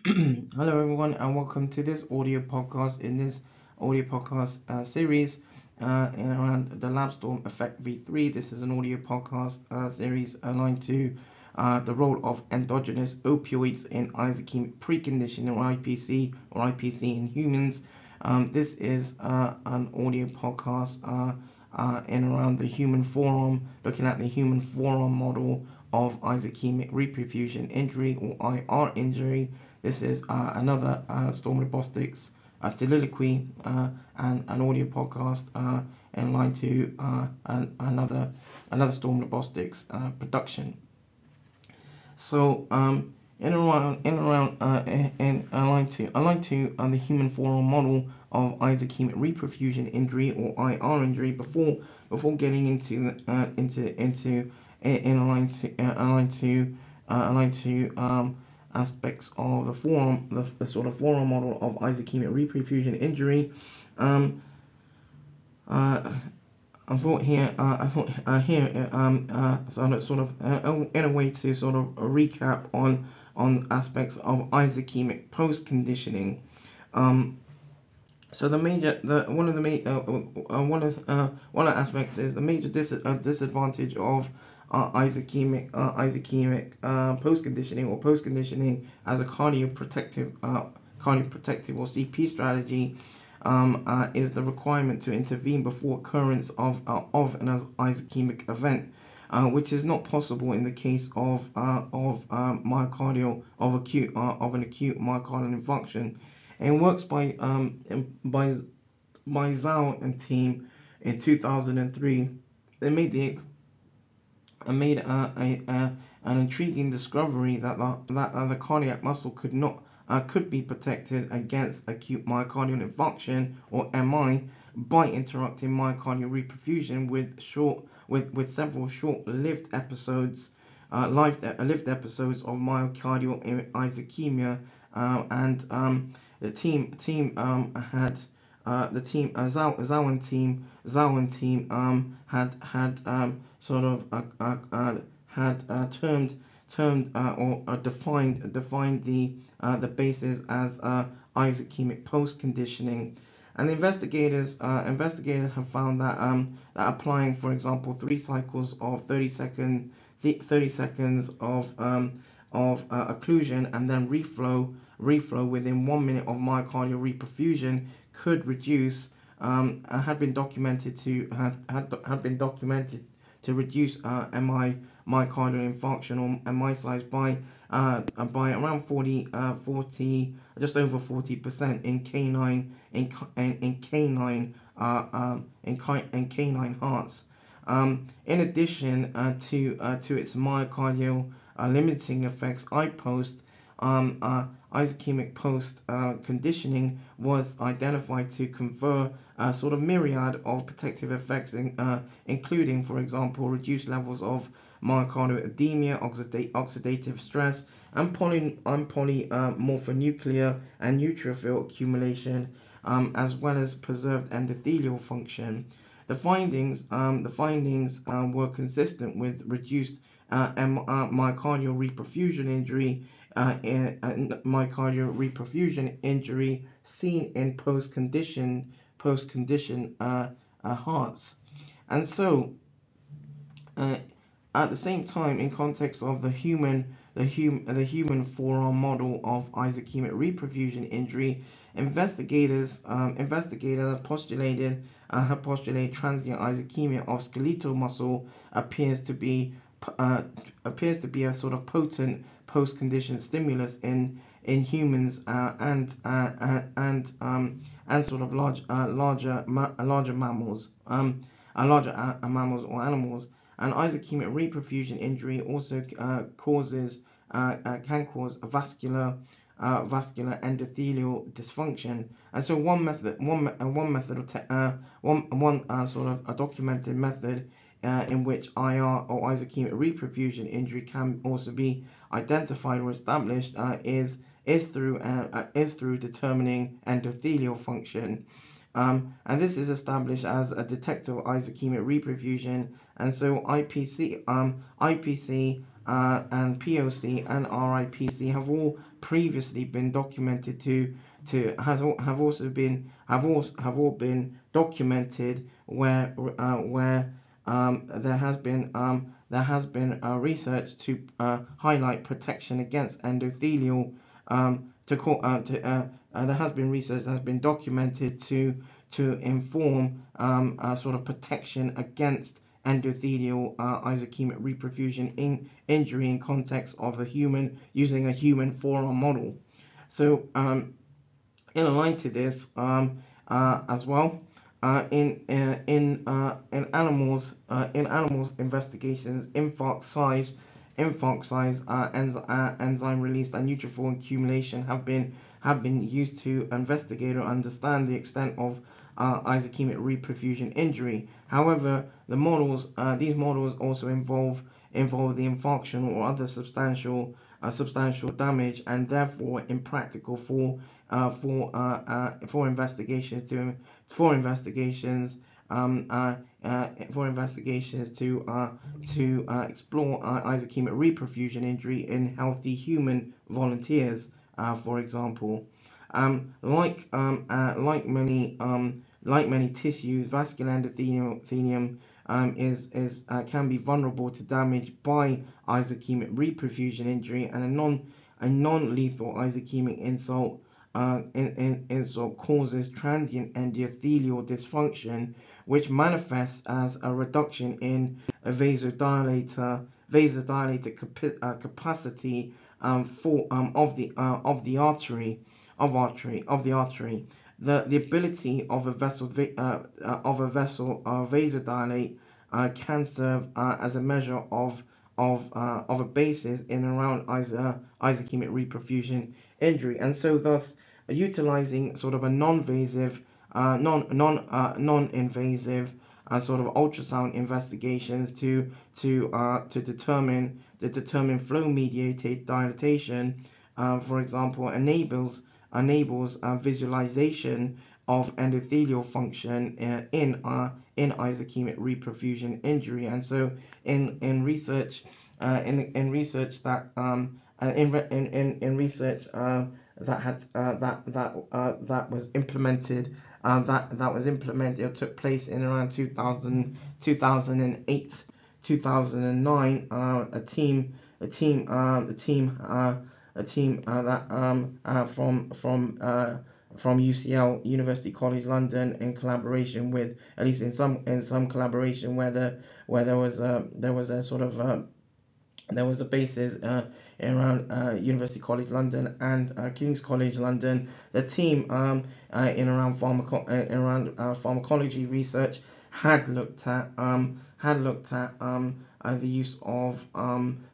Hello everyone and welcome to this audio podcast. In this audio podcast series around the LabZtorm effect v.3. This is an audio podcast series aligned to the role of endogenous opioids in ischemic preconditioning or IPC in humans. This is an audio podcast in around the human forearm, looking at the human forearm model of ischaemic-reperfusion injury or IR injury. This is another Storm Robotics soliloquy and an audio podcast in line to another Storm Robotics production. So in line to the human forearm model of ischaemic-reperfusion injury or IR injury. Before getting into aspects of the forearm, the sort of forearm model of ischaemic-reperfusion injury. I thought here, sort of in a way to sort of recap on aspects of ischemic post-conditioning. So one of the aspects is the major disadvantage of ischemic post-conditioning or post-conditioning as a cardioprotective or CP strategy is the requirement to intervene before occurrence of an ischemic event, which is not possible in the case of an acute myocardial infarction. And works by Zhao and team in 2003. They made an intriguing discovery that the cardiac muscle could be protected against acute myocardial infarction or MI by interrupting myocardial reperfusion with several short-lived episodes of myocardial ischemia, and the team defined the basis as ischemic post-conditioning. And the investigators have found that applying, for example, 3 cycles of 30 seconds of occlusion and then reflow within 1 minute of myocardial reperfusion could reduce had been documented to reduce MI myocardial infarction or MI size by around 40 just over 40% in canine hearts. In addition to its myocardial limiting effects, ischemic post conditioning was identified to confer a sort of myriad of protective effects, including, for example, reduced levels of myocardial edema, oxidative stress, and polymorphonuclear and neutrophil accumulation, as well as preserved endothelial function. The findings were consistent with reduced myocardial reperfusion injury seen in post-condition hearts. And so at the same time, in context of the human forearm model of ischemic reperfusion injury, investigators have postulated transient ischemia of skeletal muscle appears to be a sort of potent post-condition stimulus in humans and sort of larger mammals or animals. And ischemic reperfusion injury also can cause vascular endothelial dysfunction. And so one documented method in which IR or ischemic reperfusion injury can also be identified or established is through determining endothelial function. And this is established as a detector of ischemic reperfusion. And so IPC and POC and RIPC have all previously been documented have all been documented where there has been research to highlight protection against endothelial there has been research that has been documented to inform sort of protection against endothelial ischaemic reperfusion injury in context of the human, using a human forearm model. So in line to this as well, in animals investigations, infarct size, enzyme release, and neutrophil accumulation have been used to investigate or understand the extent of ischaemic reperfusion injury. However, these models also involve the infarction or other substantial damage, and therefore impractical for investigations to explore ischaemic reperfusion injury in healthy human volunteers, for example. Like many tissues, vascular endothelium can be vulnerable to damage by ischaemic reperfusion injury, and a non-lethal ischaemic insult causes transient endothelial dysfunction, which manifests as a reduction in a vasodilator capacity of the artery. The ability of a vessel vasodilate can serve as a measure of a basis in around ischaemic reperfusion injury, and so thus utilizing sort of a non-invasive sort of ultrasound investigations to determine flow-mediated dilatation, for example, enables visualization of endothelial function in ischaemic reperfusion injury. And so in research that was implemented it took place in around 2008 2009. A team from UCL, University College London, in collaboration with, at least in some collaboration, where there was a basis around University College London and King's College London. The team in around pharmacology research had looked at the use of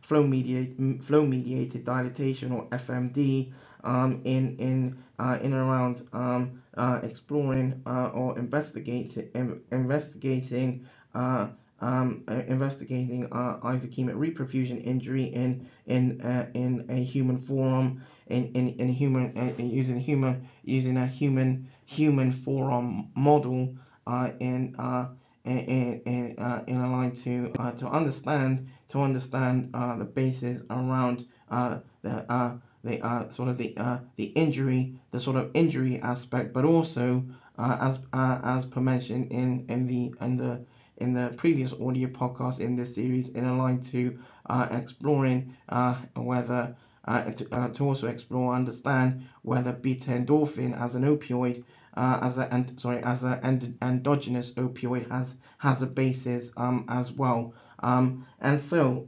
flow mediated dilatation, or FMD, in around exploring or investigating ischaemic reperfusion injury in a human forearm, using a human forearm model in a line to understand the basis around the injury aspect, but also as per mentioned in the previous audio podcast in this series, in a line to exploring whether to also explore, understand whether Beta-Endorphin as an opioid, as an endogenous opioid, has a basis as well. And so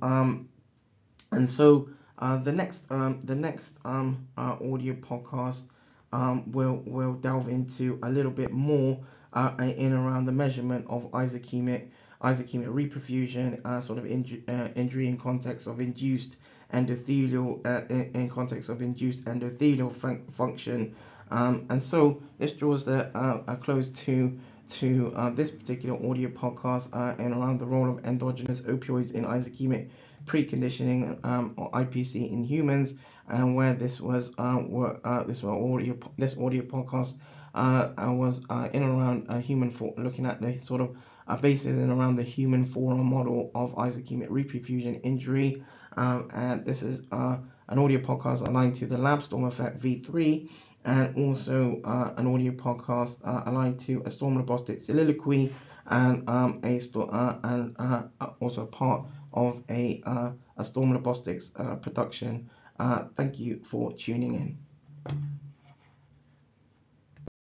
the next audio podcast will delve into a little bit more in around the measurement of ischaemic reperfusion, sort of injury in context of induced endothelial function, and so this draws a close to this particular audio podcast and around the role of endogenous opioids in ischemic preconditioning, or IPC, in humans, and where this audio podcast was in around human looking at the sort of based in around the human forearm model of ischaemic-reperfusion injury. And this is an audio podcast aligned to the LabZtorm effect v.3, and also an audio podcast aligned to a storm-robustic soliloquy, and also part of a storm robotics production. Thank you for tuning in.